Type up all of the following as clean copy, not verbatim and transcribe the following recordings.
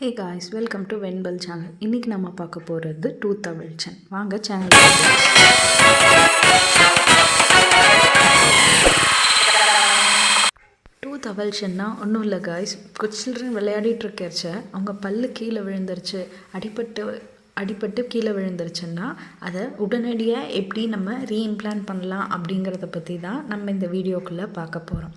Hey guys, welcome to Venpal channel. இன்றைக்கி நம்ம பார்க்க போகிறது டூத் அவல்சன். வாங்க சேனல். டூத் அவல்சன்னா ஒன்றும் இல்லை காய்ஸ். சில்ட்ரன் விளையாடிட்டு இருக்கச்ச அவங்க பல்லு கீழே விழுந்துருச்சு, அடிபட்டு கீழே விழுந்துருச்சுன்னா அதை உடனடியாக எப்படி நம்ம ரீஇம்ப்ளான்ட் பண்ணலாம் அப்படிங்கிறத பற்றி தான் நம்ம இந்த வீடியோக்குள்ளே பார்க்க போகிறோம்.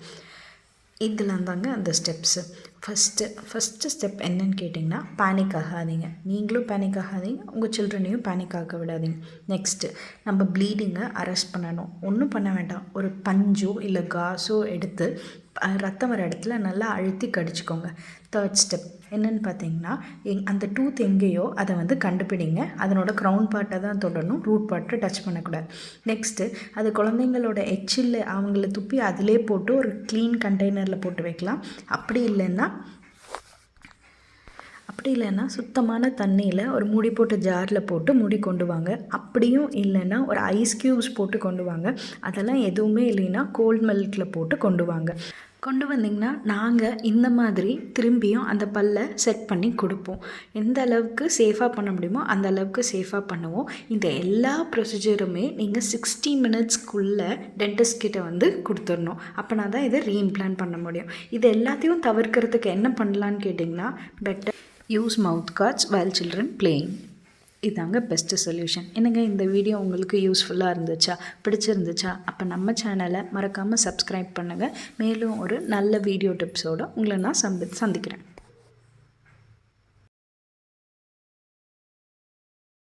இதெல்லாம் தாங்க அந்த ஸ்டெப்ஸு. ஃபஸ்ட்டு ஸ்டெப் என்னன்னு கேட்டிங்கன்னா, பேனிக் ஆகாதீங்க. நீங்களும் பேனிக் ஆகாதீங்க, உங்கள் சில்ட்ரனையும் பேனிக் ஆக விடாதீங்க. நெக்ஸ்ட்டு நம்ம ப்ளீடிங்கை அரெஸ்ட் பண்ணணும். ஒன்றும் பண்ண வேண்டாம், ஒரு பஞ்சோ இல்லை காஸோ எடுத்து ரத்தம் வர இடத்துல நல்லா அழுத்தி கடிச்சிக்கோங்க. தேர்ட் ஸ்டெப் என்னென்னு பார்த்தீங்கன்னா, அந்த டூத் எங்கேயோ அதை கண்டுபிடிங்க. அதனோட க்ரௌன் பார்ட்டை தான் தொடரணும், ரூட் பார்ட்டை டச் பண்ணக்கூடாது. நெக்ஸ்ட்டு அது குழந்தைங்களோட எச்சில் அவங்கள துப்பி அதிலே போட்டு ஒரு க்ளீன் கண்டெய்னரில் போட்டு வைக்கலாம். அப்படி இல்லைன்னா சுத்தமான தண்ணியில் ஒரு மூடி போட்டு ஜாரில் போட்டு மூடி கொண்டு வாங்க. அப்படியும் இல்லைன்னா ஒரு ஐஸ் க்யூப்ஸ் போட்டு கொண்டு வாங்க. அதெல்லாம் எதுவுமே இல்லைன்னா கோல்ட் மில்கில் போட்டு கொண்டு வந்திங்கன்னா நாங்கள் இந்த மாதிரி திரும்பியும் அந்த பல்லை செட் பண்ணி கொடுப்போம். எந்த அளவுக்கு சேஃபாக பண்ண முடியுமோ அந்த அளவுக்கு சேஃபாக பண்ணுவோம். இந்த எல்லா ப்ரொசீஜருமே நீங்கள் 60 மினிட்ஸ்க்குள்ளே டென்டிஸ்ட் கிட்ட கொடுத்துடணும். அப்போனா தான் இதை ரீஇம்ப்ளான்ட் பண்ண முடியும். இது எல்லாத்தையும் தவிர்க்கிறதுக்கு என்ன பண்ணலான்னு கேட்டிங்கன்னா, பெட்டர் யூஸ் மவுத் கார்ட்ஸ் வைல் சில்ட்ரன் பிளேயிங். இதாங்க பெஸ்ட்டு சொல்யூஷன். என்னங்க இந்த வீடியோ உங்களுக்கு யூஸ்ஃபுல்லாக இருந்துச்சா, பிடிச்சிருந்துச்சா? அப்போ நம்ம சேனலை மறக்காமல் சப்ஸ்கிரைப் பண்ணுங்கள். மேலும் ஒரு நல்ல வீடியோ டிப்ஸோடு உங்களை நான் சந்திக்கிறேன்.